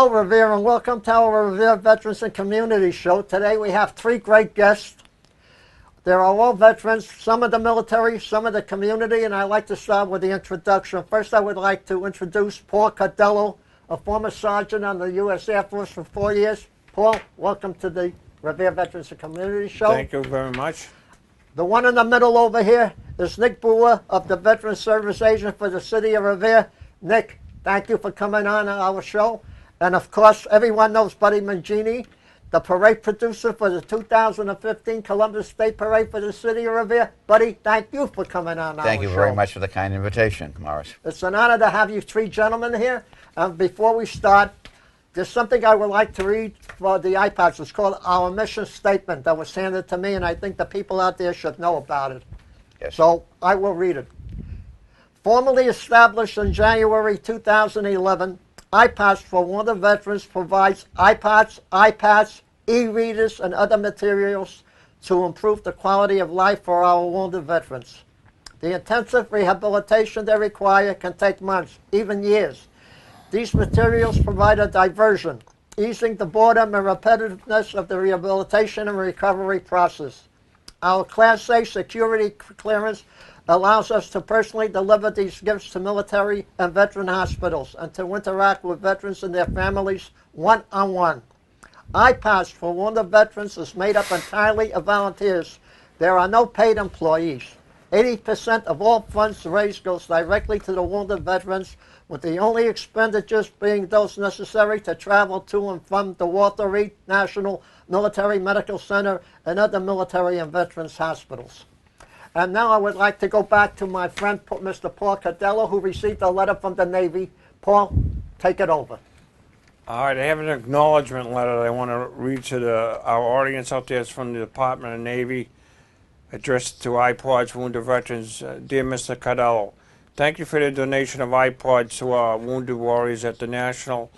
Hello, Revere, and welcome to our Revere Veterans and Community Show. Today we have three great guests. They're all veterans, some of the military, some of the community, and I'd like to start with the introduction. First, I would like to introduce Paul Cardello, a former sergeant on the U.S. Air Force for 4 years. Paul, welcome to the Revere Veterans and Community Show. Thank you very much. The one in the middle over here is Nick Brewer of the Veteran Service Agent for the City of Revere. Nick, thank you for coming on our show. And of course, everyone knows Buddy Mangini, the parade producer for the 2015 Columbus State Parade for the City of Revere. Buddy, thank you for coming on our show. Thank you very much for the kind invitation, Morris. It's an honor to have you three gentlemen here. Before we start, there's something I would like to read for the iPods. It's called Our Mission Statement that was handed to me, and I think the people out there should know about it. Yes. So I will read it. Formally established in January 2011, iPods for Wounded Veterans provides iPods, iPads, e-readers, and other materials to improve the quality of life for our wounded veterans. The intensive rehabilitation they require can take months, even years. These materials provide a diversion, easing the boredom and repetitiveness of the rehabilitation and recovery process. Our Class A security clearance allows us to personally deliver these gifts to military and veteran hospitals and to interact with veterans and their families one-on-one. iPods for Wounded Veterans is made up entirely of volunteers. There are no paid employees. 80% of all funds raised goes directly to the wounded veterans, with the only expenditures being those necessary to travel to and from the Walter Reed National Military Medical Center and other military and veterans hospitals. And now I would like to go back to my friend, Mr. Paul Cardello, who received a letter from the Navy. Paul, take it over. All right, I have an acknowledgement letter that I want to read to our audience out there. It's from the Department of Navy, addressed to iPods Wounded Veterans. Dear Mr. Cardello, thank you for the donation of iPods to our wounded warriors at the National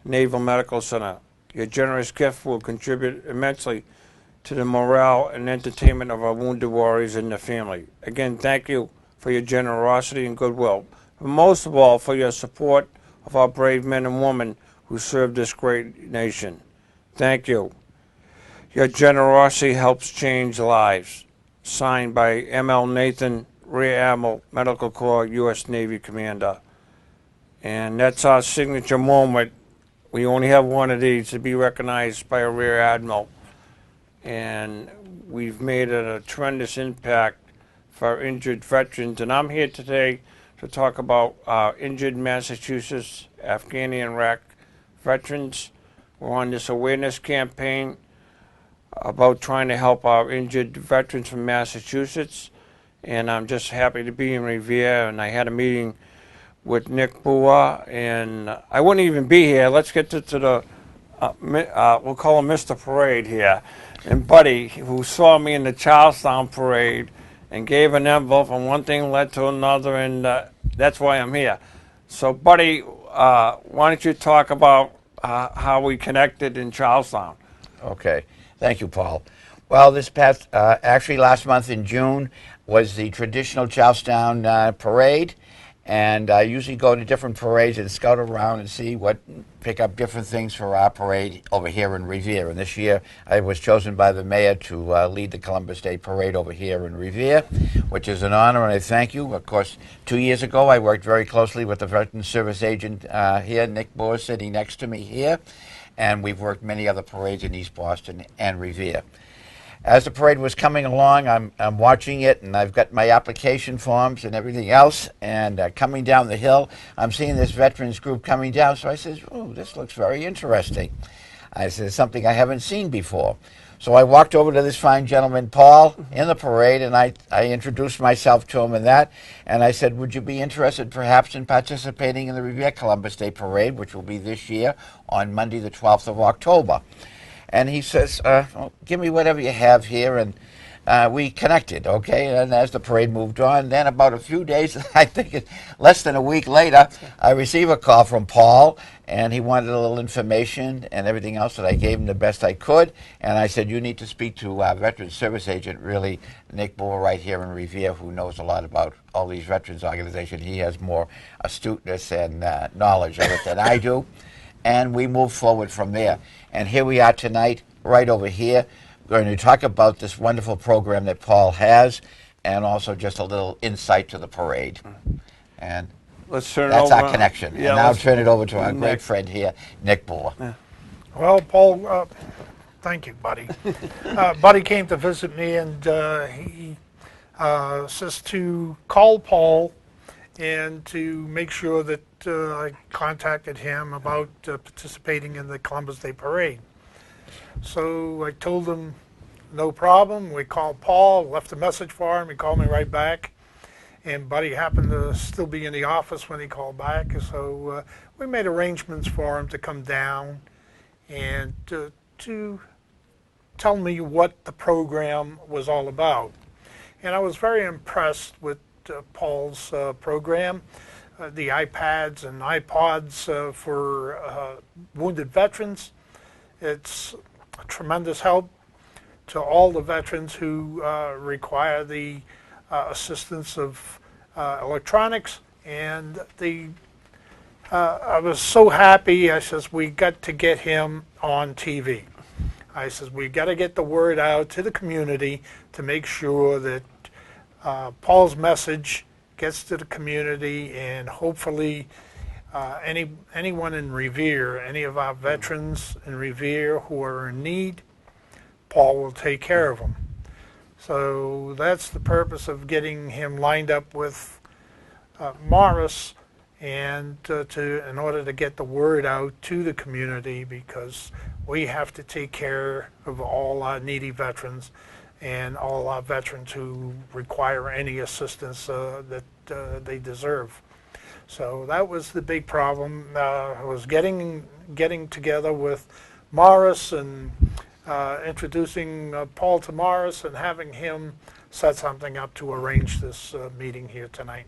Naval Medical Center. Your generous gift will contribute immensely to the morale and entertainment of our wounded warriors and their family. Again, thank you for your generosity and goodwill, but most of all for your support of our brave men and women who serve this great nation. Thank you. Your generosity helps change lives. Signed by M.L. Nathan, Rear Admiral, Medical Corps, U.S. Navy Commander. And that's our signature moment. We only have one of these to be recognized by a Rear Admiral. And we've made a tremendous impact for our injured veterans. And I'm here today to talk about injured Massachusetts, Afghani, and Iraq veterans. We're on this awareness campaign about trying to help our injured veterans from Massachusetts. And I'm just happy to be in Revere. And I had a meeting with Nick Brewer, and I wouldn't even be here. Let's get to the, we'll call him Mr. Parade here. And Buddy, who saw me in the Charlestown Parade and gave an envelope, and one thing led to another, and that's why I'm here. So, Buddy, why don't you talk about how we connected in Charlestown? Okay. Thank you, Paul. Well, this past, actually last month in June was the traditional Charlestown parade, and I usually go to different parades and scout around and see pick up different things for our parade over here in Revere. And this year I was chosen by the mayor to lead the Columbus Day Parade over here in Revere, which is an honor, and I thank you. Of course, 2 years ago I worked very closely with the Veteran Service Agent here, Nick Brewer, sitting next to me here. And we've worked many other parades in East Boston and Revere. As the parade was coming along, I'm watching it, and I've got my application forms and everything else, and coming down the hill, I'm seeing this veterans group coming down, so I says, oh, this looks very interesting. I said, something I haven't seen before. So I walked over to this fine gentleman, Paul, in the parade, and I introduced myself to him and I said, would you be interested perhaps in participating in the Revere Columbus Day Parade, which will be this year on Monday the 12th of October? And he says, well, give me whatever you have here, and we connected, okay? And as the parade moved on, then about a few days, I think less than a week later, I received a call from Paul, and he wanted a little information and everything else, that I gave him the best I could. And I said, you need to speak to our Veteran Service Agent, really, Nick Brewer, right here in Revere, who knows a lot about all these veterans organizations. He has more astuteness and knowledge of it than I do. and we moved forward from there. And here we are tonight, right over here. We're going to talk about this wonderful program that Paul has, and also just a little insight to the parade. And Let's turn it that's over. our connection. Yeah, And now let's- turn it over to our Nick. great friend here, Nick Buller. Well, Paul, thank you, Buddy. Buddy came to visit me, and he says to call Paul and to make sure that I contacted him about participating in the Columbus Day Parade. So I told him, no problem. We called Paul, left a message for him. He called me right back. And Buddy happened to still be in the office when he called back. So we made arrangements for him to come down and to tell me what the program was all about. And I was very impressed with Paul's program, the iPads and iPods for wounded veterans. It's a tremendous help to all the veterans who require the assistance of electronics. And I was so happy. I says, we got to get him on TV. I says, we got to get the word out to the community to make sure that Paul's message gets to the community, and hopefully anyone in Revere, any of our veterans in Revere who are in need, Paul will take care of them. So that's the purpose of getting him lined up with Morris, and in order to get the word out to the community, because we have to take care of all our needy veterans and all our veterans who require any assistance that they deserve. So that was the big problem. Was getting together with Morris and introducing Paul to Morris and having him set something up to arrange this meeting here tonight.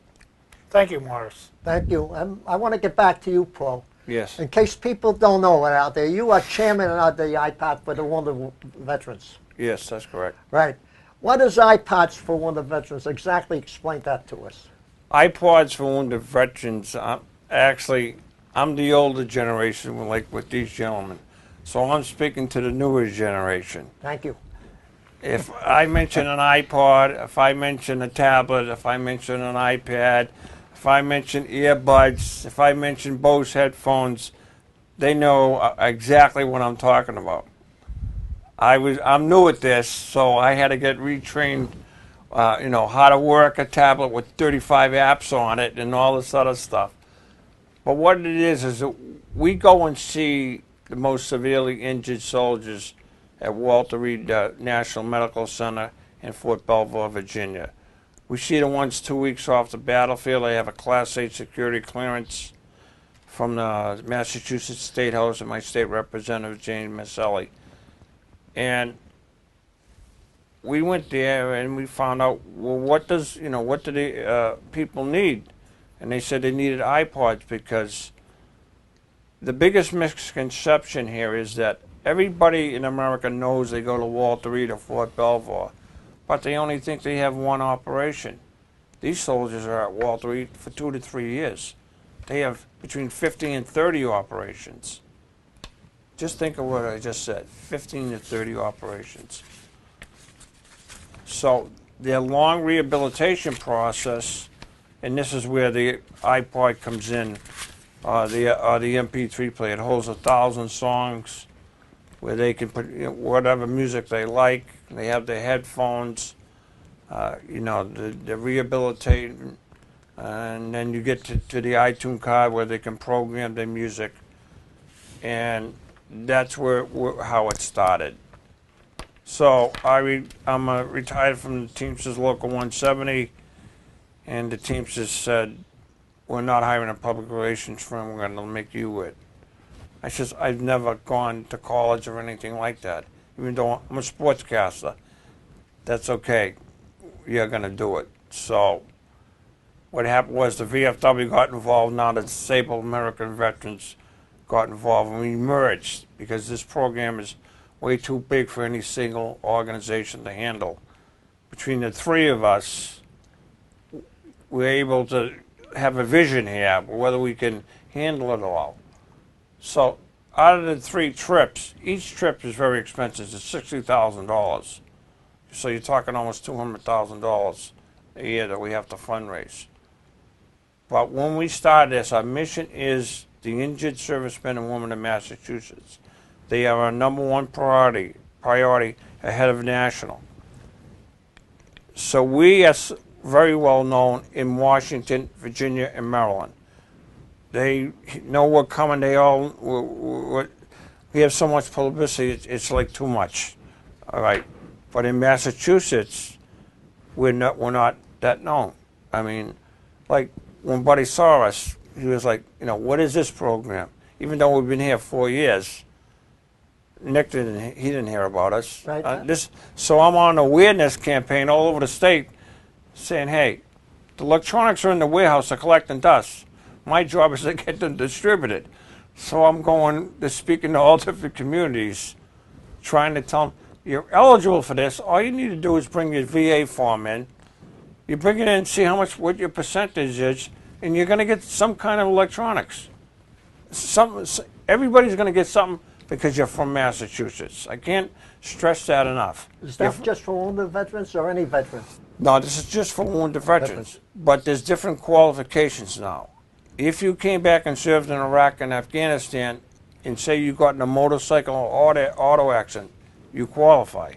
Thank you, Morris. Thank you. I want to get back to you, Paul. Yes. In case people don't know it out there, you are chairman of the iPad for the Wounded Veterans. Yes, that's correct. Right. What is iPods for Wounded Veterans? Exactly explain that to us. iPods for wounded veterans. Actually, I'm the older generation, like with these gentlemen. So I'm speaking to the newer generation. Thank you. If I mention an iPod, if I mention a tablet, if I mention an iPad, if I mention earbuds, if I mention Bose headphones, they know exactly what I'm talking about. I'm new at this, so I had to get retrained, how to work a tablet with 35 apps on it and all this other stuff. But what it is that we go and see the most severely injured soldiers at Walter Reed National Medical Center in Fort Belvoir, Virginia. We see the ones 2 weeks off the battlefield. They have a Class 8 security clearance from the Massachusetts State House and my state representative, Jane Maselli. And we went there and we found out, well, what do the people need? And they said they needed iPods, because the biggest misconception here is that everybody in America knows they go to Walter Reed or Fort Belvoir, but they only think they have one operation. These soldiers are at Walter Reed for 2 to 3 years. They have between 50 and 30 operations. Just think of what I just said, 15 to 30 operations. So their long rehabilitation process, and this is where the iPod comes in, the MP3 player. It holds 1,000 songs where they can put whatever music they like. They have their headphones, the rehabilitating, and then you get to the iTunes card where they can program their music, and that's how it started. So I'm retired from the Teamsters Local 170, and the Teamsters said, we're not hiring a public relations firm, we're going to make you it. I says, I've never gone to college or anything like that, even though I'm a sportscaster. That's okay, you're going to do it. So what happened was the VFW got involved, now the Disabled American Veterans got involved, and we merged, because this program is way too big for any single organization to handle. Between the three of us, we're able to have a vision here, whether we can handle it all. So out of the 3 trips, each trip is very expensive. It's $60,000. So you're talking almost $200,000 a year that we have to fundraise. But when we started this, our mission is the injured servicemen and women in Massachusetts. They are our #1 priority ahead of national. So we are very well known in Washington, Virginia, and Maryland. They know we're coming. They all we have so much publicity. It's like too much. All right, but in Massachusetts, we're not that known. I mean, like when Buddy saw us, he was like, what is this program? Even though we've been here 4 years, Nick didn't hear about us. Right. So I'm on an awareness campaign all over the state, saying, hey, the electronics are in the warehouse, they're collecting dust. My job is to get them distributed. So I'm going to speaking to all different communities, trying to tell them, you're eligible for this. All you need to do is bring your VA form in. You bring it in, see what your percentage is, and you're going to get some kind of electronics. Everybody's going to get something because you're from Massachusetts. I can't stress that enough. Is that just for wounded veterans or any veterans? No, this is just for wounded veterans. But there's different qualifications now. If you came back and served in Iraq and Afghanistan, and say you got in a motorcycle or auto accident, you qualify.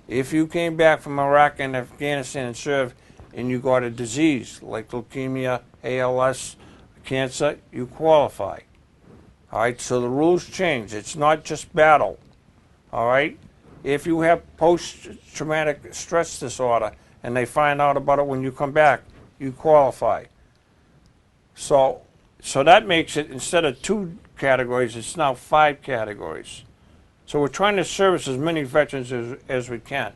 If you came back from Iraq and Afghanistan and served, and you got a disease like leukemia, ALS, cancer, you qualify. All right, so the rules change. It's not just battle. All right, if you have post-traumatic stress disorder and they find out about it when you come back, you qualify. So that makes it, instead of 2 categories, it's now 5 categories. So we're trying to service as many veterans as we can.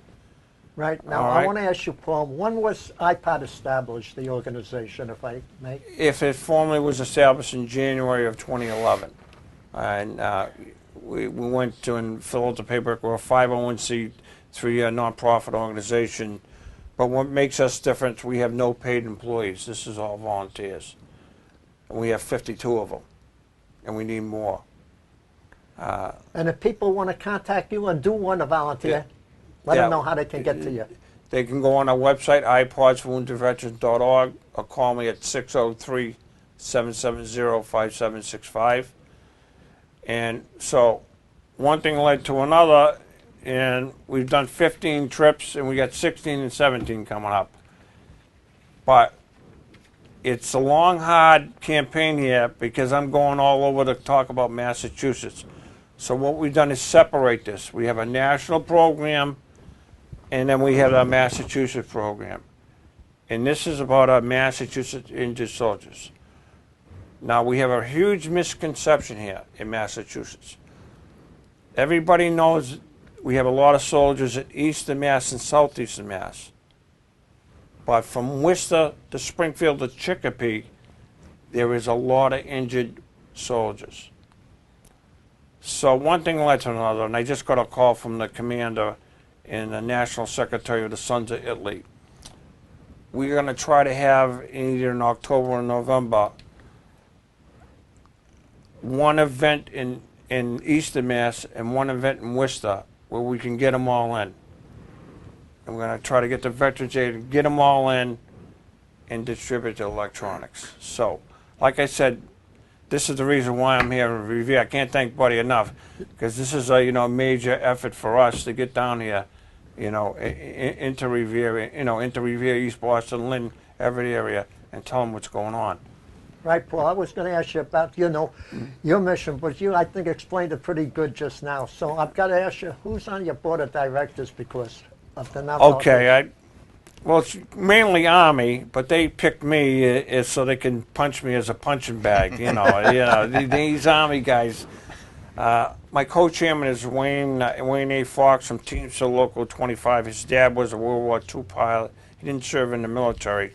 Right. Now, I want to ask you, Paul, when was IPOD established, the organization, if I may? If it formally was established in January of 2011. And we went to and filled out the paperwork. We're a 501c3 nonprofit organization. But what makes us different, we have no paid employees. This is all volunteers. And we have 52 of them. And we need more. And if people want to contact you and do want to volunteer, let them know how they can get to you. They can go on our website, iPodsForWoundedVeterans.org, or call me at 603-770-5765. And so one thing led to another, and we've done 15 trips, and we got 16 and 17 coming up. But it's a long, hard campaign here because I'm going all over to talk about Massachusetts. So what we've done is separate this. We have a national program, and then we have a Massachusetts program. And this is about our Massachusetts injured soldiers. Now, we have a huge misconception here in Massachusetts. Everybody knows we have a lot of soldiers at Eastern Mass and Southeastern Mass. But from Worcester to Springfield to Chicopee, there is a lot of injured soldiers. So one thing led to another, and I just got a call from the commander and the National Secretary of the Sons of Italy. We're going to try to have, either in October or November, one event in Eastern Mass and one event in Worcester where we can get them all in. And we're going to try to get the Veterans Aid and get them all in and distribute the electronics. So, like I said, this is the reason why I'm here in Revere. I can't thank Buddy enough, because this is a major effort for us to get down here, into Revere, into Revere, East Boston, Lynn, Everett area, and tell them what's going on. Right, Paul. I was going to ask you about, your mission, but you, I think, explained it pretty good just now. So I've got to ask you, who's on your board of directors because of the number? Okay, well, it's mainly Army, but they picked me so they can punch me as a punching bag. These Army guys. My co-chairman is Wayne A. Fox from Teamster Local 25. His dad was a World War II pilot. He didn't serve in the military.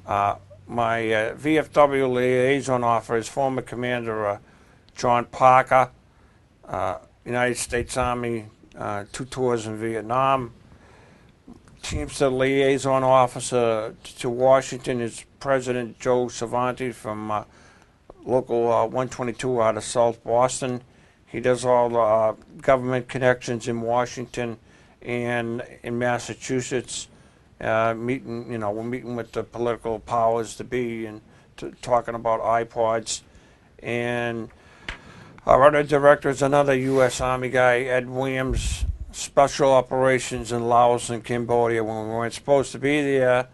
My VFW liaison officer is former Commander John Parker, United States Army, 2 tours in Vietnam. Teamster liaison officer to Washington is President Joe Savanti from Local 122 out of South Boston. He does all the government connections in Washington and in Massachusetts. We're meeting with the political powers to be and talking about iPods. And our other director is another U.S. Army guy, Ed Williams, Special Operations in Laos and Cambodia when we weren't supposed to be there.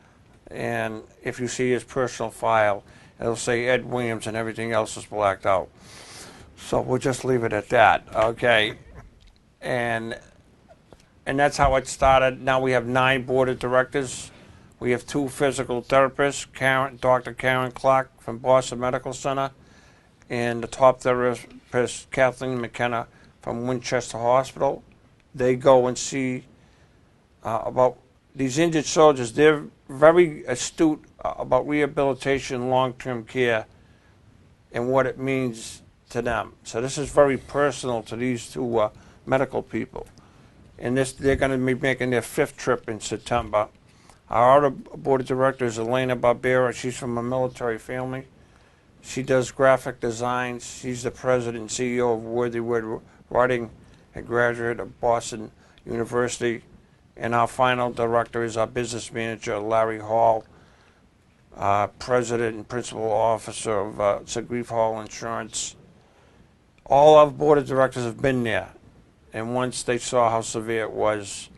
And if you see his personal file, it'll say Ed Williams and everything else is blacked out. So we'll just leave it at that, okay? And that's how it started. Now we have 9 board of directors. We have 2 physical therapists, Dr. Karen Clark from Boston Medical Center, and the top therapist, Kathleen McKenna from Winchester Hospital. They go and see about these injured soldiers. They're very astute about rehabilitation, long-term care, and what it means to them. So this is very personal to these 2 medical people. And they're going to be making their 5th trip in September. Our other board of directors, Elena Barbera, she's from a military family. She does graphic designs. She's the president and CEO of Worthy Word Writing, a graduate of Boston University. And our final director is our business manager, Larry Hall, president and principal officer of Sagrief Hall Insurance. All our board of directors have been there. And once they saw how severe it was,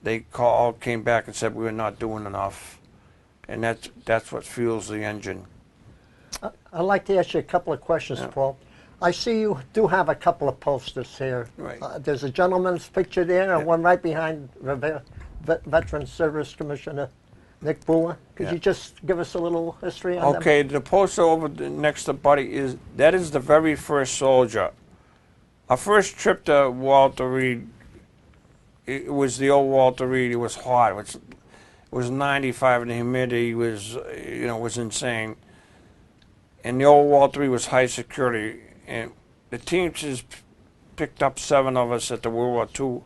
they all came back and said we were not doing enough. And that's what fuels the engine. I'd like to ask you a couple of questions, Paul. I see you do have a couple of posters here. Right. There's a gentleman's picture there, and one right behind Revere, Veteran Service Commissioner Nick Buller. Could you just give us a little history on Okay, the poster over next to Buddy is the very first soldier. Our first trip to Walter Reed, it was the old Walter Reed. It was hot. It was 95, and the humidity was insane. And the old Walter Reed was high security. And the Teamsters picked up 7 of us at the World War II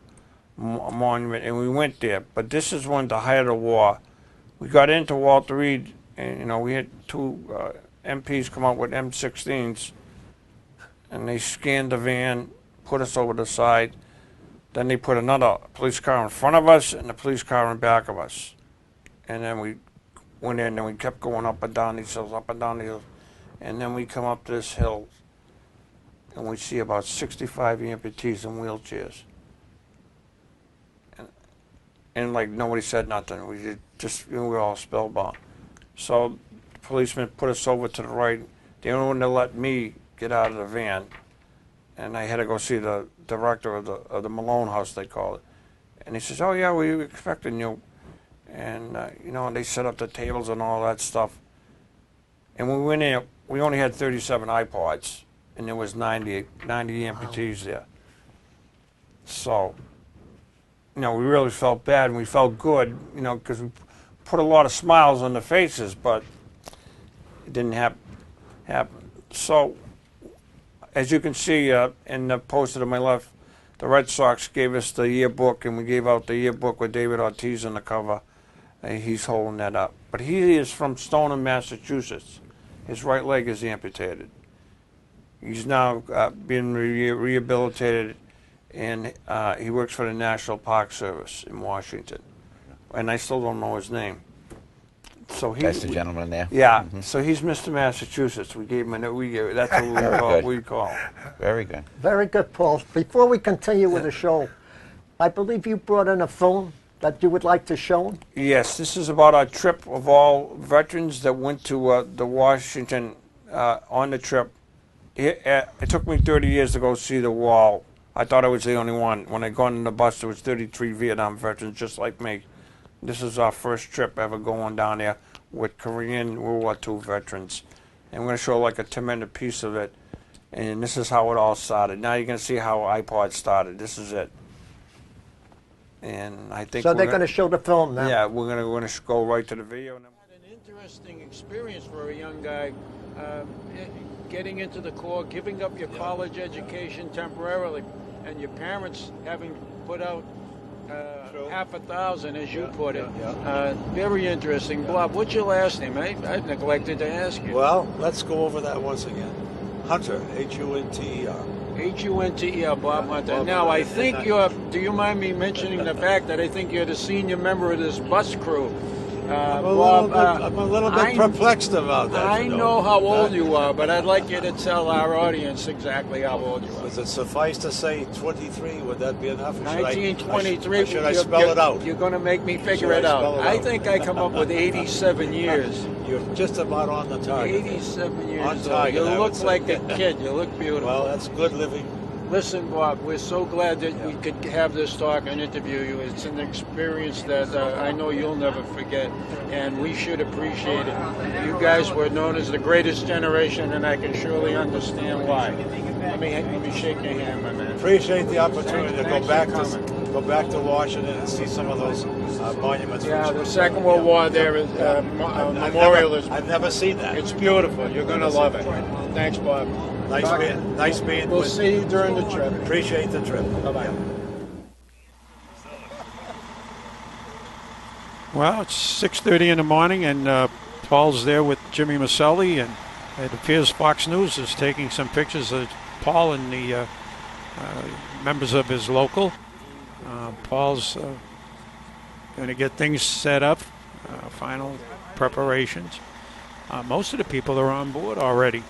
monument, and we went there. But this is when the height of the war. We got into Walter Reed, and we had 2 MPs come out with M16s, and they scanned the van, put us over the side. Then they put another police car in front of us and a police car in back of us. And then we went in, and we kept going up and down these hills, up and down the hills. And then we come up this hill, and we see about 65 amputees in wheelchairs. And like nobody said nothing. We were all spellbound. So the policeman put us over to the right. The only one that let me get out of the van, and I had to go see the director of the Malone House, they call it. And he says, "Oh yeah, we were expecting you." And and they set up the tables and all that stuff. And when we went in, we only had 37 iPods, and there was 90 amputees there. So, we really felt bad, and we felt good, because we put a lot of smiles on the faces, but it didn't happen. So, as you can see in the poster to my left, the Red Sox gave us the yearbook, and we gave out the yearbook with David Ortiz on the cover. He's holding that up. But he is from Stoneham, Massachusetts. His right leg is amputated. He's now being rehabilitated, and he works for the National Park Service in Washington. And I still don't know his name. So That's the gentleman there? Yeah, so he's Mr. Massachusetts. We gave him that's what we call him. Very good. Very good, Paul. Before we continue with the show, I believe you brought in a film that you would like to show. Yes, this is about our trip of all veterans that went to the Washington on the trip. It took me 30 years to go see the wall. I thought I was the only one. When I got on the bus, there was 33 Vietnam veterans just like me. This is our first trip ever going down there with Korean World War II veterans. And we're going to show like a 10-minute piece of it. And this is how it all started. Now you're going to see how iPod started. This is it. And I think so. They're going to show the film now. Yeah, we're going to go right to the video. Had an interesting experience for a young guy, getting into the Corps, giving up your college education temporarily, and your parents having put out $1,000, as you put it. Very interesting. Bob, what's your last name? I neglected to ask you. Well, let's go over that once again. Hunter, Hunter. H-U-N-T-E-R, Bob Hunter. Now, I think you're, do you mind me mentioning the fact that I think you're the senior member of this bus crew? I'm Bob, a little bit perplexed about that. I know how old you are, but I'd like you to tell our audience exactly how old you are. Does it suffice to say 23? Would that be enough? 1923. Should I spell it out? You're going to make me figure Should it I out. spell it I out? think I come up with 87 years. You're just about on the target. 87 years On old. target, You I would look say. like a kid. You look beautiful. Well, that's good living. Listen, Bob, we're so glad that we could have this talk and interview you. It's an experience that I know you'll never forget, and we should appreciate it. You guys were known as the greatest generation, and I can surely understand why. Let me shake your hand, my man. Appreciate the opportunity to Thanks for go back to Washington and see some of those monuments. Yeah, the Second World War there is memorial is. I've never seen that. It's beautiful. You're going to love it. Thanks, Bob. Nice being. We'll see you during the trip. Appreciate the trip. Bye-bye. Well, it's 6:30 in the morning, and Paul's there with Jimmy Maselli, and it appears Fox News is taking some pictures of Paul and the members of his local. Paul's going to get things set up, final preparations. Most of the people are on board already.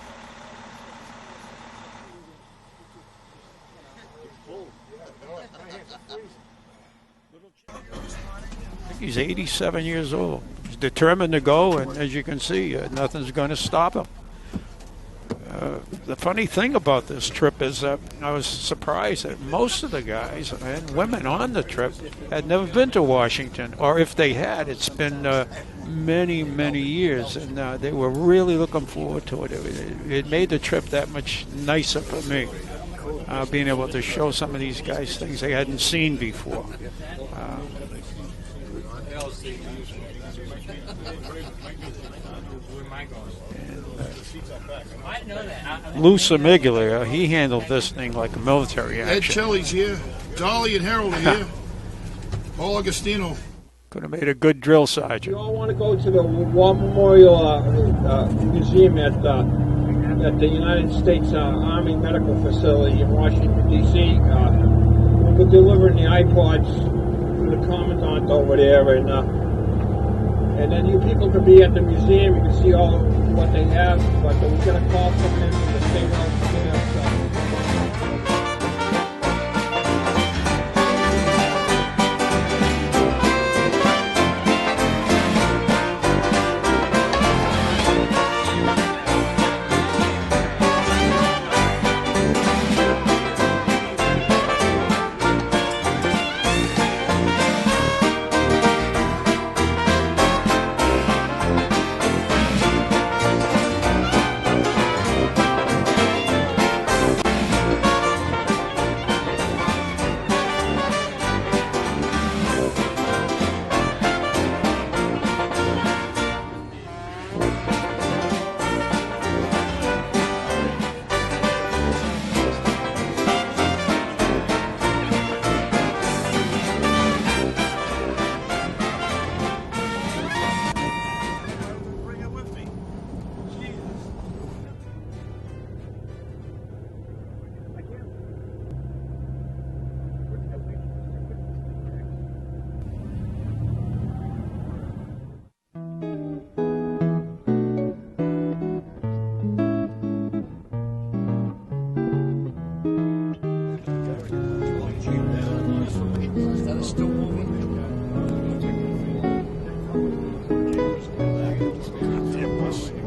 He's 87 years old. He's determined to go, and as you can see, nothing's going to stop him. The funny thing about this trip is that I was surprised that most of the guys and women on the trip had never been to Washington, or if they had, it's been many, many years, and they were really looking forward to it. It made the trip that much nicer for me, being able to show some of these guys things they hadn't seen before. Lou Samiglia, he handled this thing like a military Ed action. Shelley's here. Dolly and Harold are here. Paul Agostino. Could have made a good drill You sergeant. all want to go to the War Memorial Museum at the United States Army Medical Facility in Washington, D.C. We're delivering the iPods to the Commandant over there, and then you people could be at the museum. You can see all what they have, but we get a call coming in from the state health care.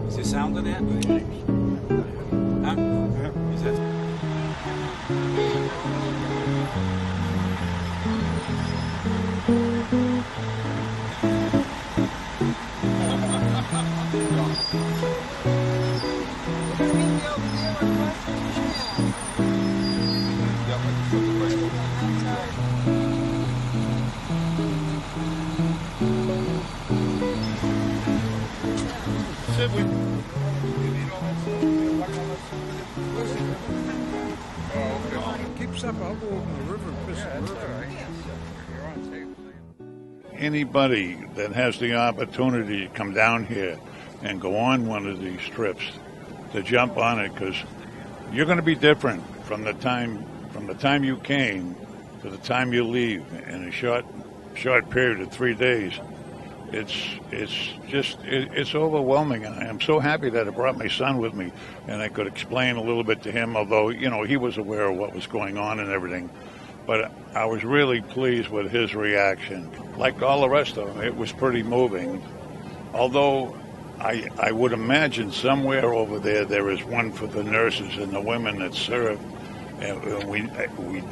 Is there sound on it? Huh? Is that... Anybody that has the opportunity to come down here and go on one of these trips, to jump on it, because you're going to be different from the time you came to the time you leave in a short period of 3 days, it's overwhelming, and I'm so happy that I brought my son with me, and I could explain a little bit to him, although he was aware of what was going on and everything. But I was really pleased with his reaction. Like all the rest of them, it was pretty moving. Although I would imagine somewhere over there is one for the nurses and the women that serve, and we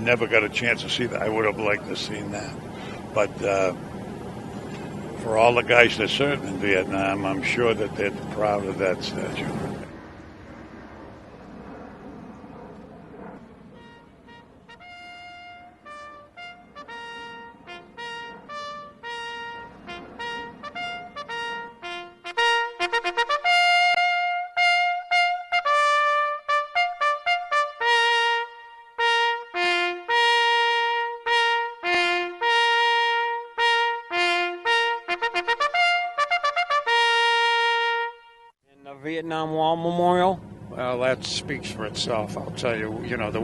never got a chance to see that. I would have liked to have seen that, but. For all the guys that served in Vietnam, I'm sure that they're proud of that statue. Vietnam Wall Memorial, well, that speaks for itself. I'll tell you. The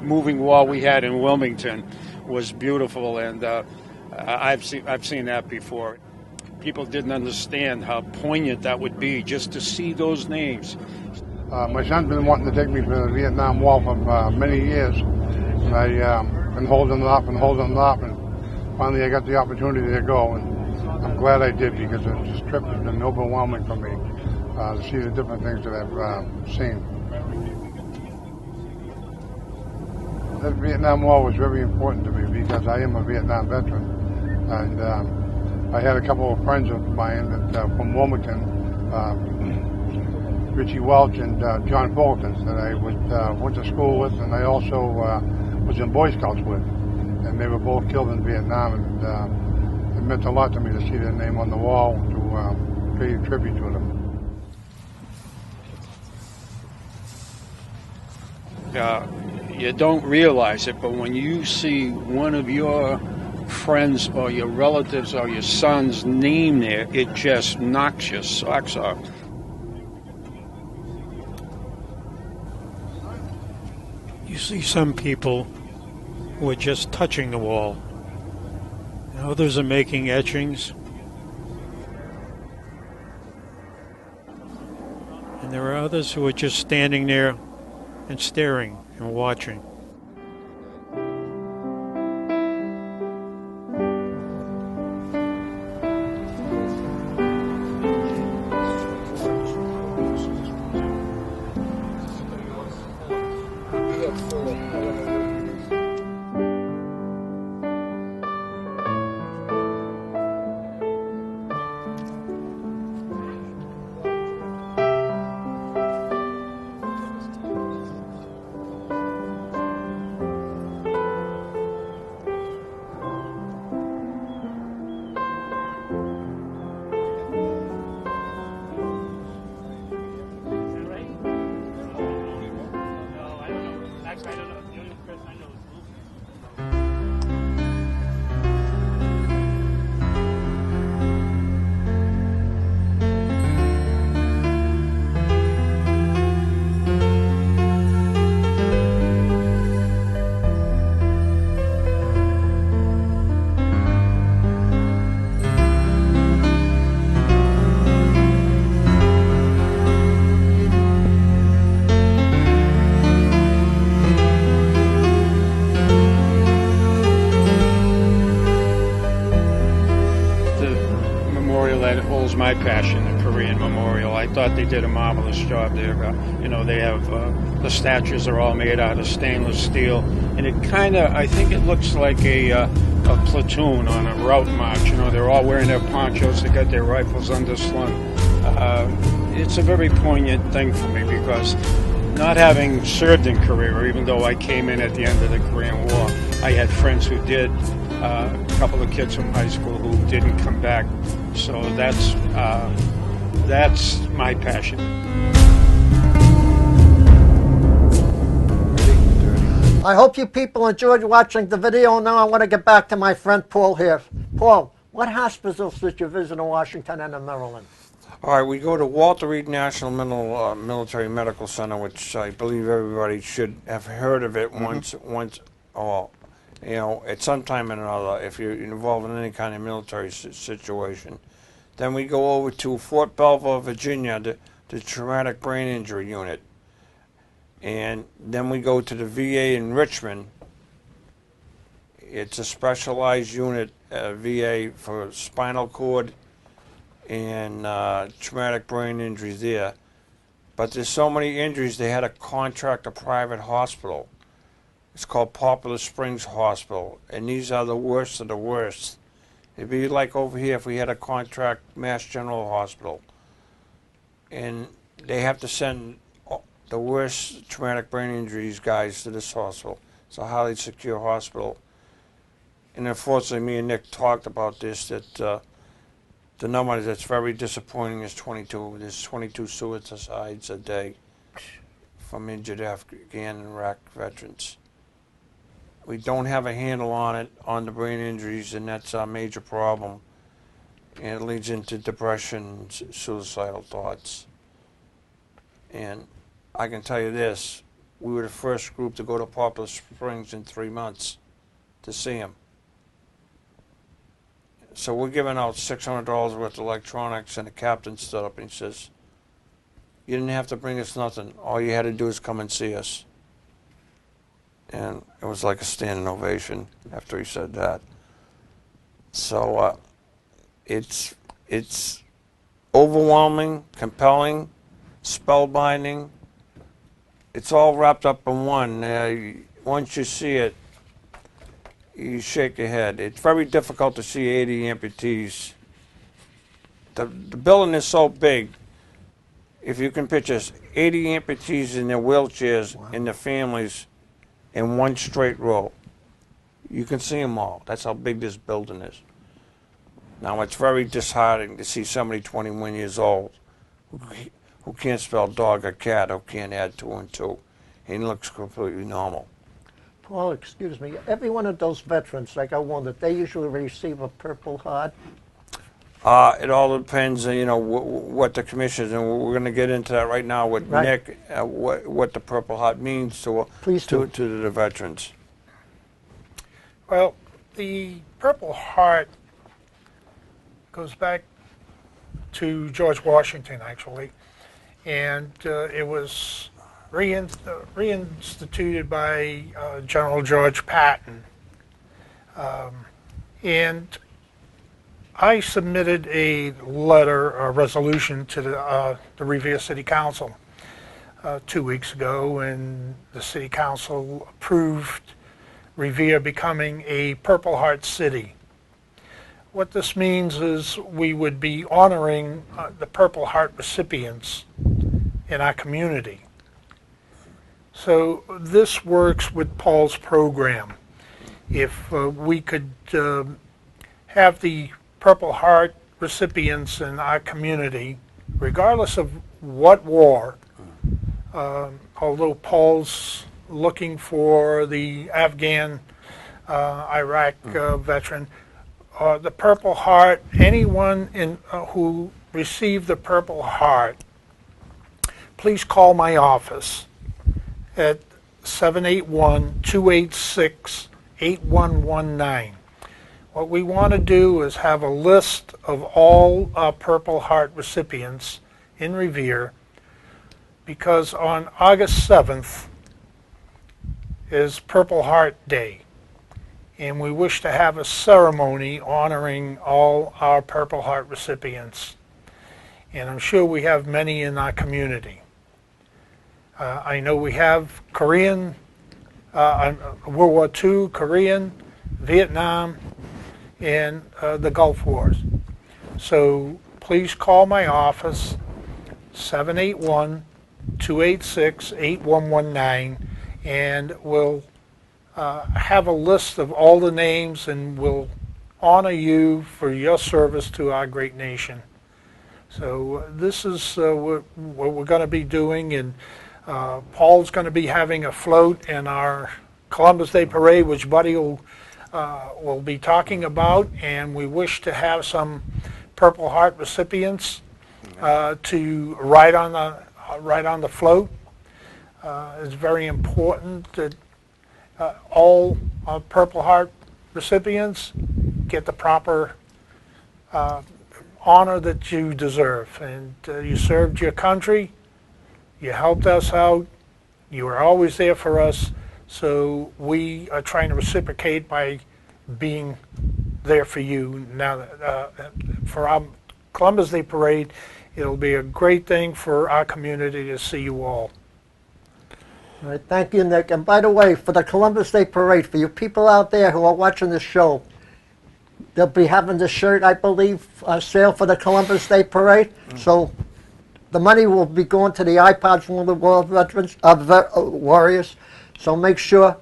moving wall we had in Wilmington was beautiful, and I've seen that before. People didn't understand how poignant that would be just to see those names. My son's been wanting to take me to the Vietnam Wall for many years, and I've been holding it off, and finally I got the opportunity to go, and I'm glad I did, because this trip has been overwhelming for me. To see the different things that I've seen. The Vietnam War was very important to me because I am a Vietnam veteran, and I had a couple of friends of mine that, from Wilmington, Richie Welch and John Fulton, that I went to school with, and I also was in Boy Scouts with, and they were both killed in Vietnam, and it meant a lot to me to see their name on the wall to pay tribute to them. You don't realize it, but when you see one of your friends or your relatives or your son's name there, it just knocks your socks off. You see some people who are just touching the wall, and others are making etchings, and there are others who are just standing there and staring and watching. My passion, the Korean Memorial. I thought they did a marvelous job there. They have the statues are all made out of stainless steel, and it I think it looks like a platoon on a route march. They're all wearing their ponchos. They got their rifles underslung. It's a very poignant thing for me because not having served in Korea, or even though I came in at the end of the Korean War, I had friends who did. A couple of kids from high school who didn't come back. So that's my passion. I hope you people enjoyed watching the video. Now I want to get back to my friend Paul here. Paul, what hospitals did you visit in Washington and in Maryland? All right, we go to Walter Reed National Military Medical Center, which I believe everybody should have heard of it once, or, you know, at some time or another, if you're involved in any kind of military situation. Then we go over to Fort Belvoir, Virginia, the Traumatic Brain Injury Unit. And then we go to the VA in Richmond. It's a specialized unit, VA, for spinal cord and traumatic brain injuries there. But there's so many injuries, they had to contract a private hospital. It's called Poplar Springs Hospital, and these are the worst of the worst. It'd be like over here if we had a contract Mass General Hospital. And they have to send the worst traumatic brain injuries guys to this hospital. It's a highly secure hospital. And unfortunately, me and Nick talked about this, that the number that's very disappointing is 22. There's 22 suicides a day from injured Afghan and Iraq veterans. We don't have a handle on it, on the brain injuries, and that's our major problem. And it leads into depression, suicidal thoughts. And I can tell you this, we were the first group to go to Poplar Springs in 3 months to see him. So we're giving out $600 worth of electronics, and the captain stood up and he says, "You didn't have to bring us nothing. All you had to do is come and see us." And it was like a standing ovation after he said that. So it's overwhelming, compelling, spellbinding. It's all wrapped up in one. Once you see it, you shake your head. It's very difficult to see 80 amputees. The building is so big, if you can picture 80 amputees in their wheelchairs and their families in one straight row. You can see them all. That's how big this building is. Now, it's very disheartening to see somebody 21 years old who can't spell dog or cat, who can't add 2 and 2. He looks completely normal. Paul, excuse me, every one of those veterans, like I wondered, they usually receive a Purple Heart? It all depends, you know, what the commission is, and we're going to get into that right now with Nick, what the Purple Heart means to the veterans. Well, the Purple Heart goes back to George Washington, actually, and it was reinstituted by General George Patton. And I submitted a letter, a resolution to the Revere City Council 2 weeks ago, and the City Council approved Revere becoming a Purple Heart City. What this means is we would be honoring the Purple Heart recipients in our community. So this works with Paul's program. If we could have the Purple Heart recipients in our community, regardless of what war, although Paul's looking for the Afghan, Iraq veteran, the Purple Heart, anyone who received the Purple Heart, please call my office at 781-286-8119. What we want to do is have a list of all Purple Heart recipients in Revere, because on August 7th is Purple Heart Day, and we wish to have a ceremony honoring all our Purple Heart recipients. And I'm sure we have many in our community. I know we have Korean, World War II, Korean, Vietnam, and the Gulf Wars. So please call my office, 781-286-8119, and we'll have a list of all the names, and we'll honor you for your service to our great nation. So this is what we're going to be doing, and Paul's going to be having a float in our Columbus Day Parade, which Buddy will be talking about, and we wish to have some Purple Heart recipients to ride on the float. It's very important that all Purple Heart recipients get the proper honor that you deserve. And you served your country, you helped us out, you were always there for us, so we are trying to reciprocate by being there for you. Now, for our Columbus Day Parade, it'll be a great thing for our community to see you all. All right, thank you, Nick. And by the way, for the Columbus Day Parade, for you people out there who are watching the show, they'll be having the shirt, I believe, sale for the Columbus Day Parade. So the money will be going to the iPods for the World Veterans Warriors. So make sure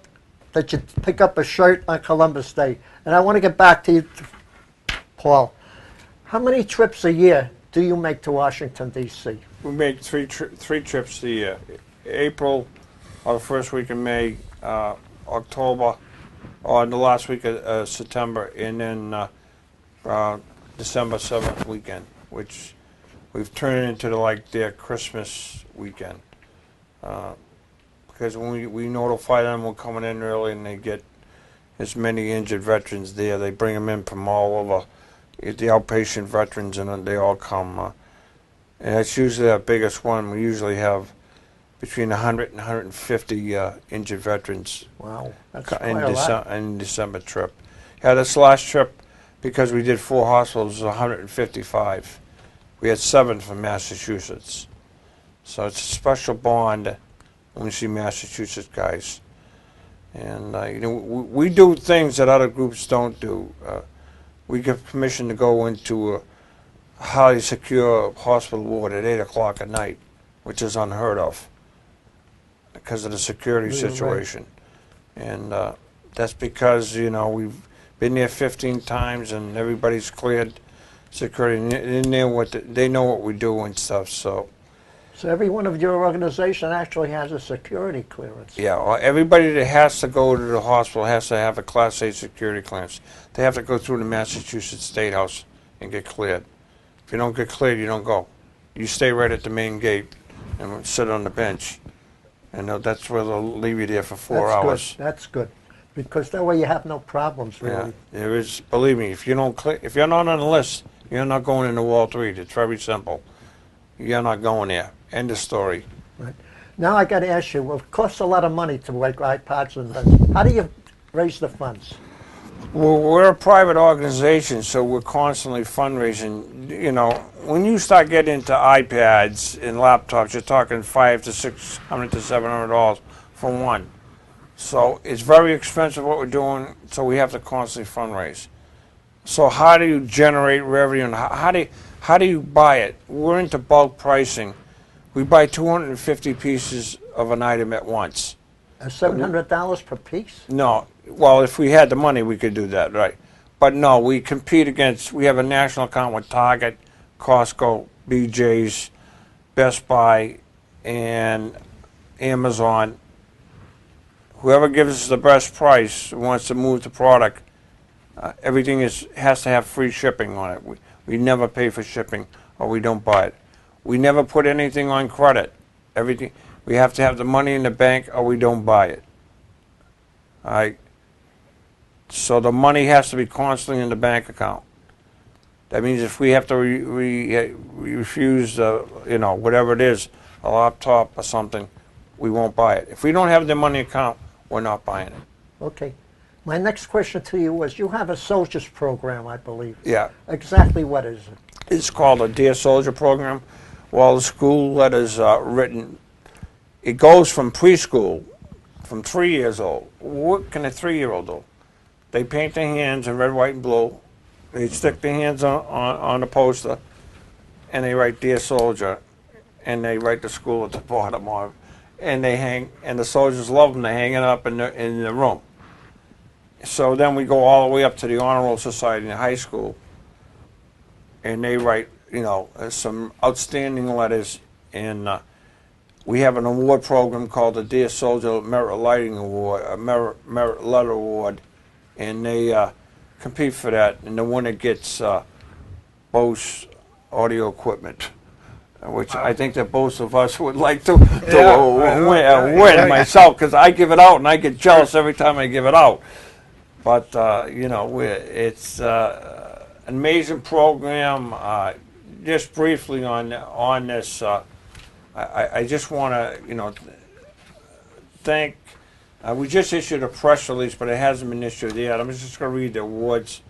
that you pick up a shirt on Columbus Day. And I want to get back to you, Paul. How many trips a year do you make to Washington, D.C.? We make three trips a year. April, or the first week of May, October, or the last week of September, and then December 7th weekend, which we've turned into their Christmas weekend. Because when we notify them we're coming in early and they get as many injured veterans there, they bring them in from all over, the outpatient veterans, and then they all come. And that's usually our biggest one. We usually have between 100 and 150 injured veterans. Wow, that's quite a lot. In December trip. Yeah, this last trip, because we did 4 hospitals, was 155. We had 7 from Massachusetts. So it's a special bond when we see Massachusetts guys. And we do things that other groups don't do. We get permission to go into a highly secure hospital ward at 8 o'clock at night, which is unheard of because of the security situation. Right. And that's because, we've been there 15 times and everybody's cleared security. And they know what we do and stuff, so. So every one of your organization actually has a security clearance. Yeah, well, everybody that has to go to the hospital has to have a Class A security clearance. They have to go through the Massachusetts State House and get cleared. If you don't get cleared, you don't go. You stay right at the main gate and sit on the bench. And that's where they'll leave you there for 4 hours. Good. That's good, because that way you have no problems, really. Yeah, there is. Believe me, if you're not on the list, you're not going into Wall 3. It's very simple. You're not going there. End of story. Right. Now I got to ask you, well, it costs a lot of money to make iPods and things. How do you raise the funds? Well, we're a private organization, so we're constantly fundraising. When you start getting into iPads and laptops, you're talking $500 to $600 to $700 for one. So it's very expensive what we're doing, so we have to constantly fundraise. So how do you generate revenue, and how do you buy it? We're into bulk pricing. We buy 250 pieces of an item at once. $700 per piece? No. Well, if we had the money, we could do that, right? But no, we compete against, we have a national account with Target, Costco, BJ's, Best Buy, and Amazon. Whoever gives us the best price wants to move the product. Everything has to have free shipping on it. We never pay for shipping, or we don't buy it. We never put anything on credit. Everything, we have to have the money in the bank, or we don't buy it. All right. So the money has to be constantly in the bank account. That means if we have to refuse, whatever it is, a laptop or something, we won't buy it. If we don't have the money account, we're not buying it. Okay. My next question to you was, you have a soldiers program, I believe. Yeah. Exactly what is it? It's called a Dear Soldier program. Well, the school letters are written. It goes from preschool, from 3 years old. What can a 3-year-old do? They paint their hands in red, white, and blue. They stick their hands on the poster, and they write Dear Soldier, and they write the school at the bottom of it. And they hang, and the soldiers love them. They hang it up in the room. So then we go all the way up to the Honor Roll Society in high school, and they write, some outstanding letters. And we have an award program called the Dear Soldier Merit Lighting Award, a Merit Letter Award, and they compete for that. And the winner gets Bose audio equipment. which I think that both of us would like to Yeah. win myself, because I give it out and I get jealous every time I give it out. But it's an amazing program. Just briefly on this, I just want to thank. We just issued a press release, but it hasn't been issued yet. I'm just going to read the awards.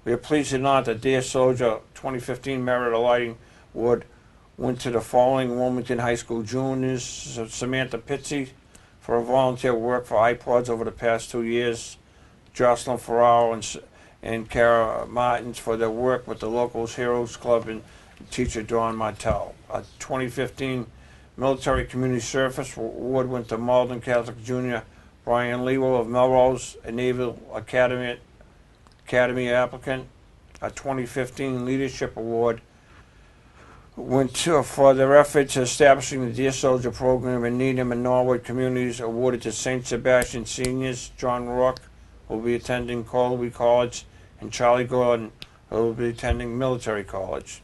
We are pleased to announce that Dear Soldier 2015 Merit of Lighting Award went to the following Wilmington High School juniors: Samantha Pizzi for her volunteer work for iPods over the past 2 years, Jocelyn Ferraro and Kara Martins for their work with the Locals Heroes Club, and teacher Dawn Martell. 2015 Military Community Service Award went to Malden Catholic Junior Brian Lewo of Melrose, a Naval Academy applicant. A 2015 Leadership Award went for their efforts establishing the Dear Soldier program in Needham and Norwood communities, awarded to St. Sebastian seniors John Rourke, who will be attending Colby College, and Charlie Gordon, who will be attending Military College.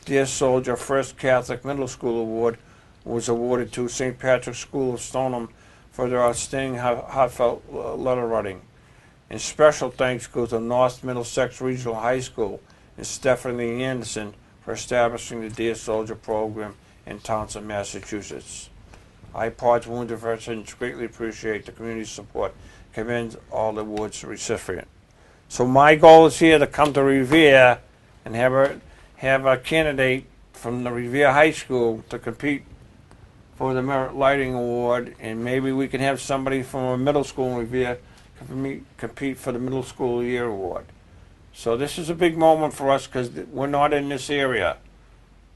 Dear Soldier First Catholic Middle School Award was awarded to St. Patrick's School of Stoneham for their outstanding heartfelt letter writing. And special thanks go to North Middlesex Regional High School and Stephanie Anderson for establishing the Dear Soldier program in Townsend, Massachusetts. iPods Wounded Veterans greatly appreciate the community support. Commend all the awards recipient. So my goal is here to come to Revere and have a candidate from the Revere High School to compete for the Merit Lighting Award, and maybe we can have somebody from a middle school in Revere compete for the Middle School Year Award. So this is a big moment for us because we're not in this area,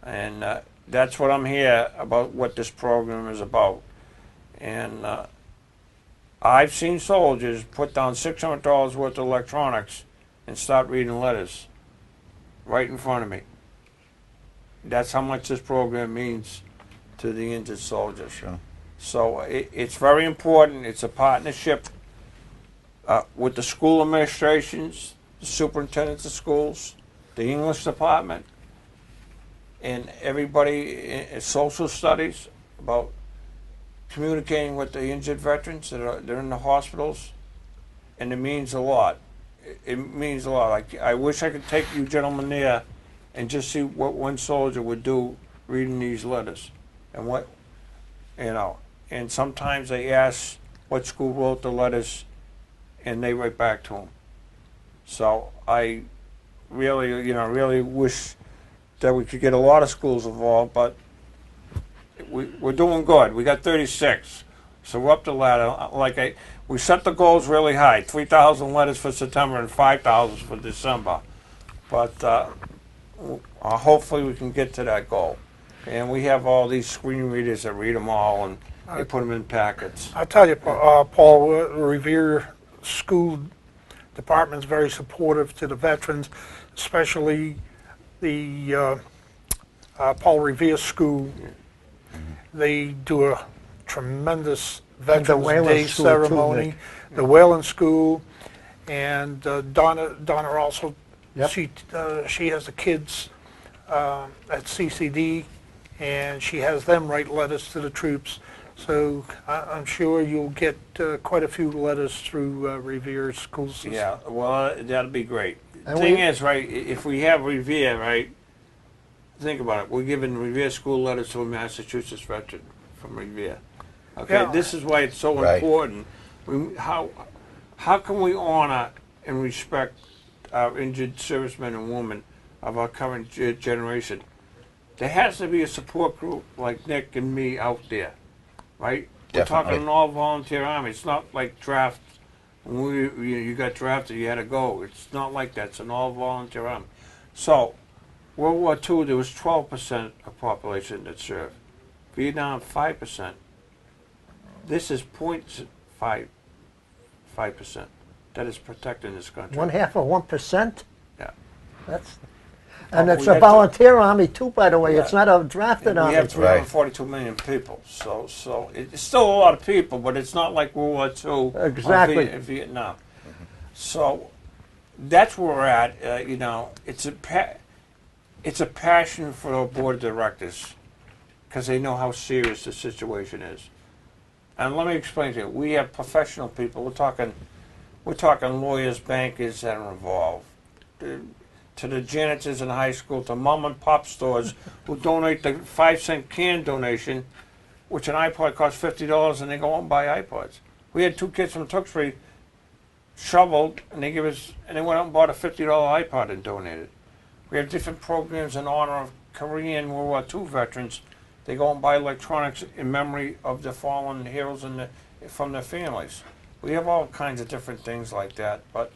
and that's what I'm here about, what this program is about. And I've seen soldiers put down $600 worth of electronics and start reading letters right in front of me. That's how much this program means to the injured soldiers. Sure. So it's very important. It's a partnership with the school administrations, the superintendents of schools, the English department, and everybody in social studies about communicating with the injured veterans that are in the hospitals, and it means a lot. It means a lot. I wish I could take you gentlemen there and just see what one soldier would do reading these letters, and what, and sometimes they ask what school wrote the letters, and they write back to them. So I really wish that we could get a lot of schools involved, but we're doing good. We got 36, so we're up the ladder. We set the goals really high: 3,000 letters for September and 5,000 for December. But hopefully we can get to that goal. And we have all these screen readers that read them all, and they put them in packets. I tell you, Paul, Revere School Department's very supportive to the veterans, especially the Paul Revere School. They do a tremendous Veterans Day ceremony. The Whalen School, and Donna also, she has the kids at CCD, and she has them write letters to the troops. So I'm sure you'll get quite a few letters through Revere school system. Yeah, well, that'll be great. The thing is, right, if we have Revere, right, think about it. We're giving Revere school letters to a Massachusetts veteran from Revere. Okay, this is why it's so important. How can we honor and respect our injured servicemen and women of our current generation? There has to be a support group like Nick and me out there, right? We're talking an all-volunteer army. It's not like draft. When you got drafted, you had to go. It's not like that. It's an all-volunteer army. So, World War II, there was 12% of population that served. Vietnam, 5%. This is 0.5% that is protecting this country. 1/2 of 1%? Yeah. And it's a volunteer army too, by the way. It's not a drafted army. We have 342 million people, so it's still a lot of people, but it's not like World War II in Vietnam. So that's where we're at. It's a passion for our board of directors because they know how serious the situation is. And let me explain to you. We have professional people. We're talking lawyers, bankers that are involved. To the janitors in high school, to mom and pop stores who donate the 5-cent can donation, which an iPod costs $50, and they go out and buy iPods. We had 2 kids from Tewksbury shoveled, and they went out and bought a $50 iPod and donated. We have different programs in honor of Korean World War II veterans. They go and buy electronics in memory of the fallen heroes from their families. We have all kinds of different things like that, but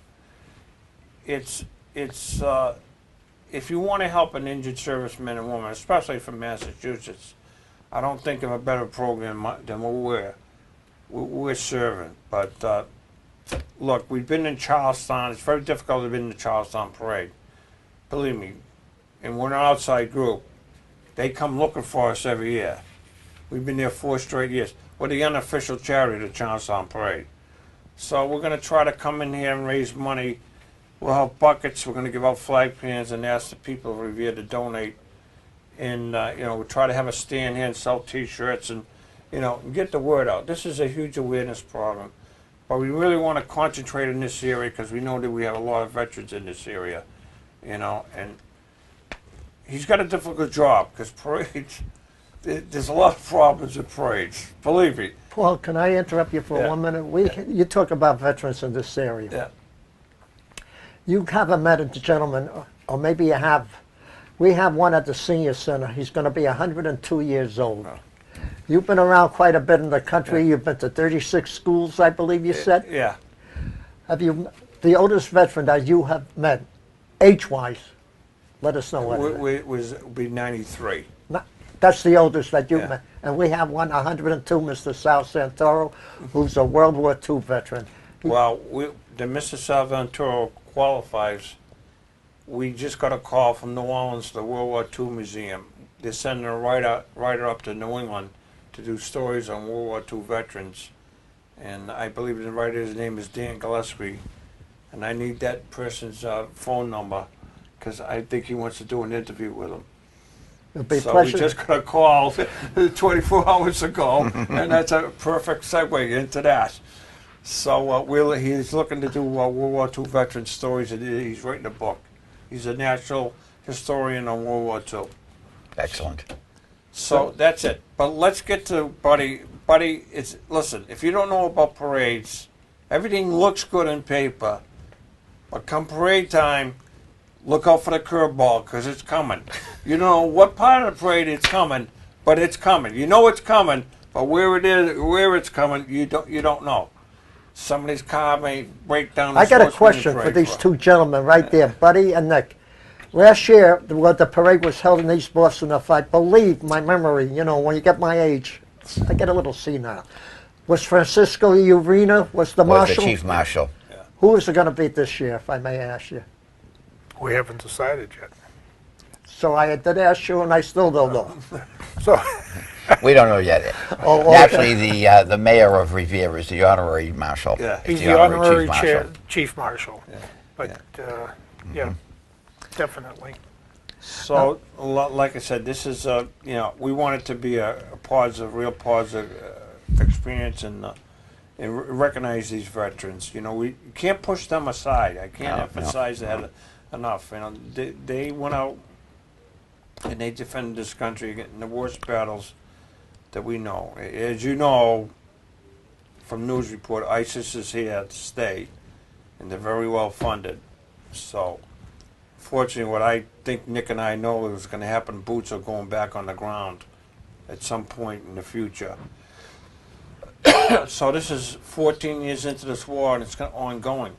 it's if you want to help an injured serviceman and woman, especially from Massachusetts, I don't think of a better program than what we're serving. But look, we've been in Charlestown. It's very difficult to be in the Charlestown parade. Believe me, and we're an outside group. They come looking for us every year. We've been there 4 straight years. We're the unofficial charity of the Charlestown parade. So we're going to try to come in here and raise money. We'll have buckets. We're going to give out flag pans and ask the people of Revere to donate. And we'll try to have a stand here and sell T-shirts and get the word out. This is a huge awareness problem, but we really want to concentrate in this area because we know that we have a lot of veterans in this area. And he's got a difficult job because parades. There's a lot of problems with parades. Believe me. Paul, can I interrupt you for 1 minute? You talk about veterans in this area. Yeah. You haven't met a gentleman, or maybe you have. We have one at the senior center. He's going to be 102 years old. Oh. You've been around quite a bit in the country. Yeah. You've been to 36 schools, I believe you said. Yeah. Have you, the oldest veteran that you have met, age-wise? Let us know what it would be 93. That's the oldest that you've met. And we have one, 102, Mr. Sal Santoro, who's a World War II veteran. Well, the Mr. Sal Santoro qualifies. We just got a call from New Orleans, the World War II Museum. They're sending a writer up to New England to do stories on World War II veterans. And I believe the writer's name is Dan Gillespie. And I need that person's phone number because I think he wants to do an interview with him. So we just got a call 24 hours ago, and that's a perfect segue into that. So he's looking to do World War II veteran stories, and he's writing a book. He's a national historian on World War II. Excellent. So that's it. But let's get to Buddy. Buddy, listen, if you don't know about parades, everything looks good on paper, but come parade time, look out for the curveball because it's coming. You don't know what part of the parade it's coming, but it's coming. You know it's coming, but where it's coming, you don't know. Somebody's car may break down. I got a question for these 2 gentlemen right there, Buddy and Nick. Last year, the parade was held in East Boston. If I believe my memory, when you get my age, I get a little senile. Was Francisco Urena was the marshal? Was the chief marshal. Yeah. Who is it going to be this year, if I may ask you? We haven't decided yet. So I did ask you, and I still don't know. So we don't know yet. Okay. Actually, the mayor of Revere is the honorary marshal. Yeah. He's the honorary chief marshal. Yeah. But definitely. So, like I said, this is we want it to be a real positive experience, and recognize these veterans. We can't push them aside. I can't emphasize that enough. They went out and they defended this country in the worst battles that we know. As you know from news report, ISIS is here to stay, and they're very well funded. So, fortunately, what I think Nick and I know is going to happen, boots are going back on the ground at some point in the future. So this is 14 years into this war, and it's ongoing.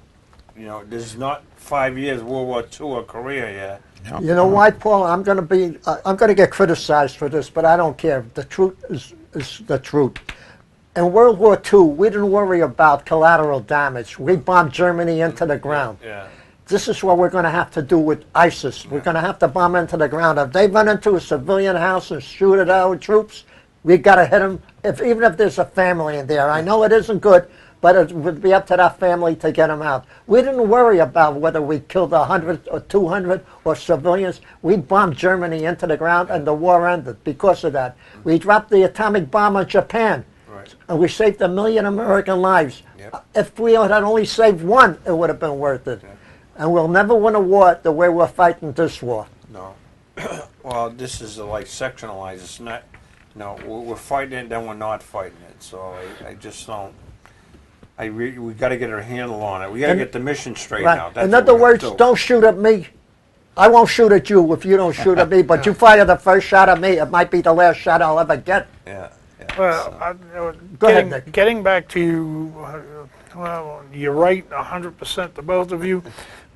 This is not 5 years World War II or Korea yet. No. You know why, Paul? I'm going to get criticized for this, but I don't care. The truth is the truth. In World War II, we didn't worry about collateral damage. We bombed Germany into the ground. Yeah. This is what we're going to have to do with ISIS. We're going to have to bomb into the ground. If they run into a civilian house and shoot at our troops, we got to hit them, even if there's a family in there. I know it isn't good, but it would be up to that family to get them out. We didn't worry about whether we killed 100 or 200 or civilians. We bombed Germany into the ground, and the war ended because of that. We dropped the atomic bomb on Japan, and we saved 1 million American lives. If we had only saved one, it would have been worth it. And we'll never win a war the way we're fighting this war. No. Well, this is like sectionalized. It's not. No, we're fighting it, then we're not fighting it. So I just don't. We got to get our handle on it. We got to get the mission straight Right. out. That's In what other we gotta words, do. don't shoot at me. I won't shoot at you if you don't shoot at me, but you fire the first shot at me, it might be the last shot I'll ever get. Yeah. Well, Go ahead, Nick. getting back to, well, you're right 100% to both of you,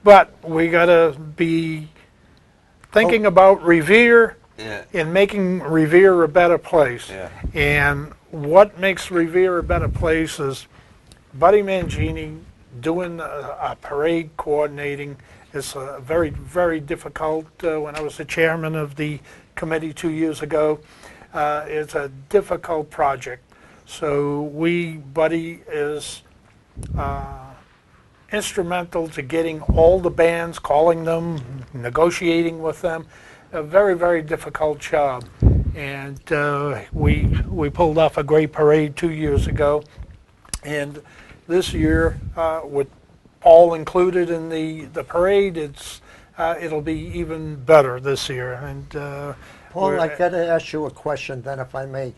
but we got to be thinking about Revere and making Revere a better place. And what makes Revere a better place is Buddy Mangini doing a parade coordinating. Is very, very difficult. When I was the chairman of the committee 2 years ago, it's a difficult project. So Buddy is instrumental to getting all the bands, calling them, negotiating with them. A very, very difficult job. And we pulled off a great parade 2 years ago. And this year, with Paul included in the parade, it'll be even better this year. And Paul, I got to ask you a question then, if I may.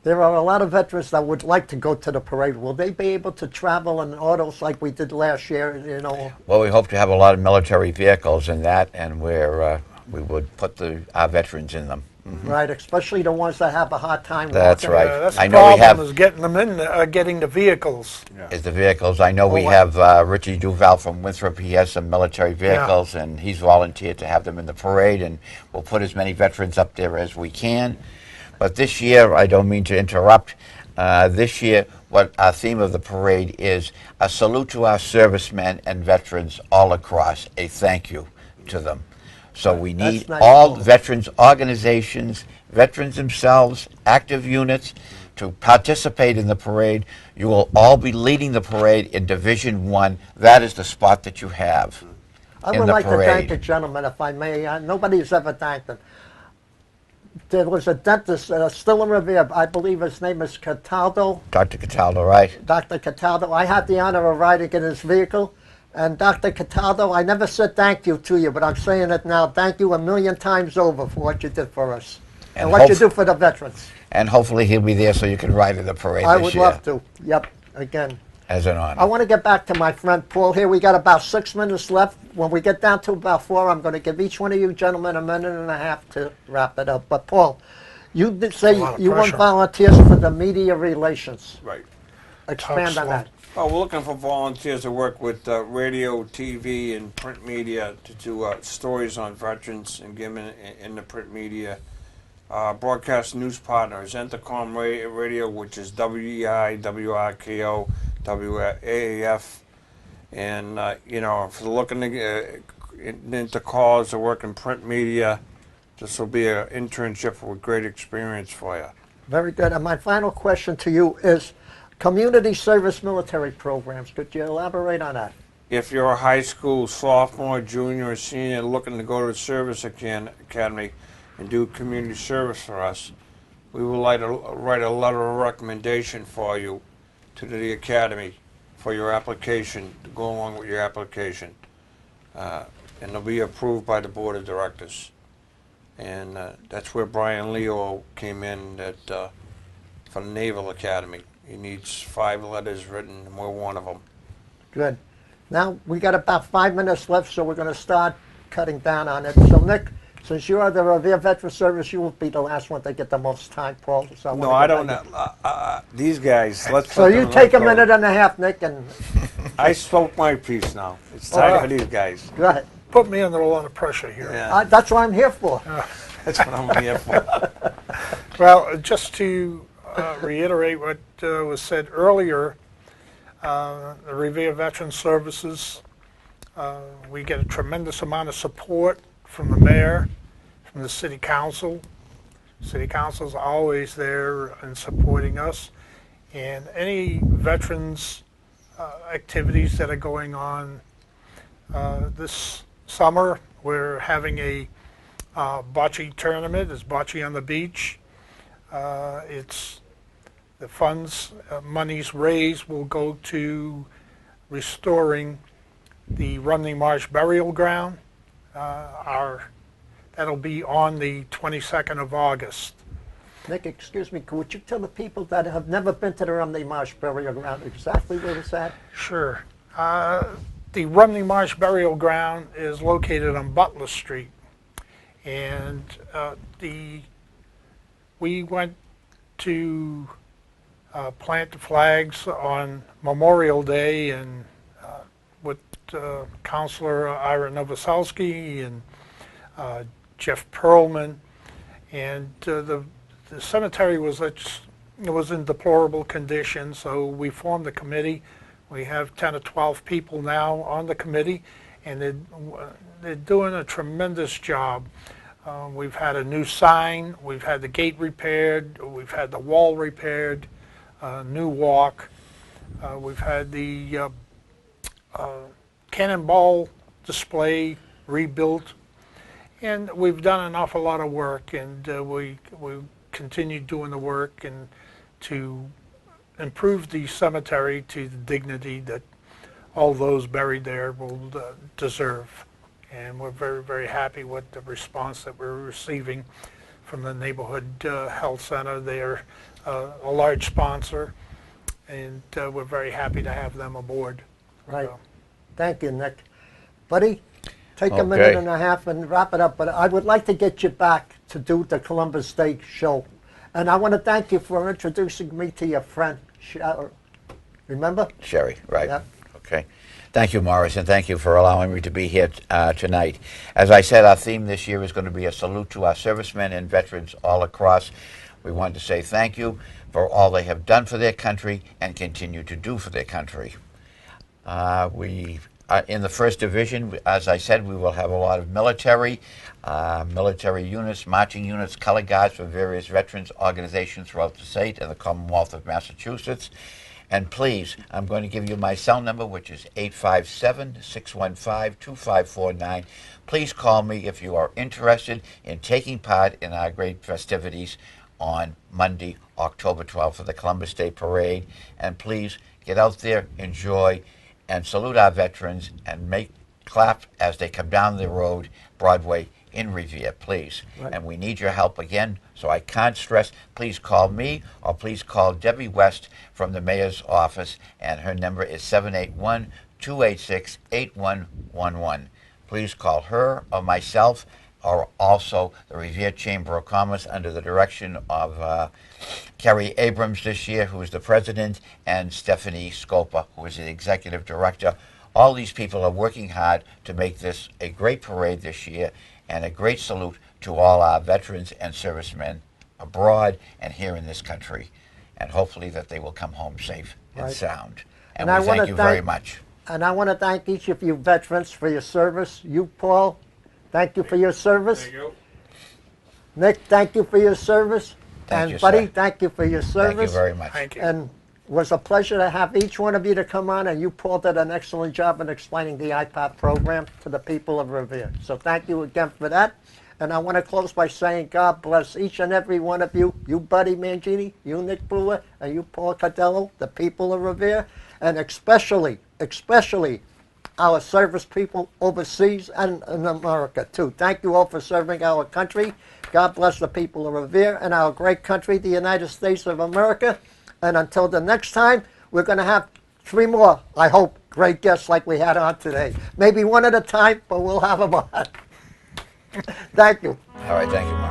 There are a lot of veterans that would like to go to the parade. Will they be able to travel in autos like we did last year? You know. Well, we hope to have a lot of military vehicles in that, and we would put our veterans in them. Right, especially the ones that have a hard time. That's walking. right. that's I the know we problem have is getting them in, getting the vehicles. is the vehicles. I know we have Richie Duval from Winthrop. He has some military vehicles, and he's volunteered to have them in the parade, and we'll put as many veterans up there as we can. But this year, I don't mean to interrupt, this year what our theme of the parade is a salute to our servicemen and veterans all across, a thank you to them. So we need nice. all veterans organizations, veterans themselves, active units to participate in the parade. You will all be leading the parade in Division 1. That is the spot that you have I in would the like parade. to thank the gentleman, if I may. Nobody's ever thanked him. There was a dentist still in Revere. I believe his name is Cardello. Dr. Cataldo, right? Dr. Cataldo. I had the honor of riding in his vehicle. And Dr. Cataldo, I never said thank you to you, but I'm saying it now. Thank you 1,000,000 times over for what you did for us. And what you do for the veterans. And hopefully he'll be there so you can ride in the parade I this would year. love to. Yep, again. As an honor. I want to get back to my friend Paul here. We got about 6 minutes left. When we get down to about 4, I'm going to give each one of you gentlemen 1.5 minutes to wrap it up. But Paul, you did say you want volunteers for the media relations. Right. Expand on that. Oh, we're looking for volunteers to work with radio, TV, and print media to do stories on veterans and give them in the print media. Broadcast news partners, Entercom Radio, which is WEI, WRKO, WAAF, and if you're looking into calls to work in print media, this will be an internship with great experience for you. Very good. And my final question to you is community service military programs. Could you elaborate on that? If you're a high school sophomore, junior, or senior looking to go to the service academy and do community service for us, we will write a letter of recommendation for you to the academy for your application to go along with your application. And it'll be approved by the board of directors. And that's where Brian Leo came in for the Naval Academy. He needs 5 letters written, and we're one of them. Good. Now, we got about 5 minutes left, so we're going to start cutting down on it. So, Nick, since you are the Revere Veteran Service, you will be the last one to get the most time, Paul. So No, I don't know. These guys, let's So you take 1.5 minutes, Nick, and... I spoke my piece now. It's time for these guys. Go ahead. Put me under a lot of pressure here. Yeah. That's what I'm here for. That's what I'm here for. Well, just to reiterate what was said earlier, the Revere Veteran Services, we get a tremendous amount of support from the mayor, from the city council. City council's always there and supporting us. And any veterans activities that are going on this summer, we're having a bocce tournament. It's bocce on the beach. It's the funds, monies raised will go to restoring the Rumney Marsh Burial Ground. That'll be on the 22nd of August. Nick, excuse me, would you tell the people that have never been to the Rumney Marsh Burial Ground exactly where it's at? Sure. The Rumney Marsh Burial Ground is located on Butler Street. And we went to plant the flags on Memorial Day and with Counselor Ira Novoselsky and Jeff Perlman, and the cemetery was in deplorable condition, so we formed a committee. We have 10 or 12 people now on the committee, and they're doing a tremendous job. We've had a new sign, we've had the gate repaired, we've had the wall repaired, new walk. We've had the cannonball display rebuilt, and we've done an awful lot of work, and we continue doing the work and to improve the cemetery to the dignity that all those buried there will deserve. And we're very, very happy with the response that we're receiving from the Neighborhood Health Center. They're a large sponsor, and we're very happy to have them aboard. Right. So. Thank you, Nick. Buddy, take a minute and a half and wrap it up, but I would like to get you back to do the Columbus Day show. And I want to thank you for introducing me to your friend, remember? Sherry, right. Yeah. Okay. Thank you, Morris, and thank you for allowing me to be here tonight. As I said, our theme this year is going to be a salute to our servicemen and veterans all across. We want to say thank you for all they have done for their country and continue to do for their country. We in the 1st Division, as I said, we will have a lot of military units, marching units, color guards from various veterans organizations throughout the state and the Commonwealth of Massachusetts. And please, I'm going to give you my cell number, which is 857-615-2549. Please call me if you are interested in taking part in our great festivities on Monday, October 12th for the Columbus Day Parade. And please get out there, enjoy, and salute our veterans and clap as they come down the road, Broadway in Revere, please. Right. And we need your help again, so I can't stress, please call me or please call Debbie West from the mayor's office, and her number is 781-286-8111. Please call her or myself, or also the Revere Chamber of Commerce under the direction of Kerry Abrams this year, who is the president, and Stephanie Scopa, who is the executive director. All these people are working hard to make this a great parade this year, and a great salute to all our veterans and servicemen abroad and here in this country. And hopefully that they will come home safe and sound. And we thank you very much. And I want to thank each of you veterans for your service. You, Paul, thank you for your service. Thank you. Nick, thank you for your service. Thank you, Buddy, sir. thank you for your service. Thank you very much. Thank you. And it was a pleasure to have each one of you to come on, and you, Paul, did an excellent job in explaining the iPod program to the people of Revere. So thank you again for that. And I want to close by saying God bless each and every one of you, you, Buddy Mangini, you, Nick Brewer, and you, Paul Cardello, the people of Revere, and especially our service people overseas and in America, too. Thank you all for serving our country. God bless the people of Revere and our great country, the United States of America. And until the next time, we're going to have 3 more, I hope, great guests like we had on today. Maybe one at a time, but we'll have them on. Thank you. All right, thank you.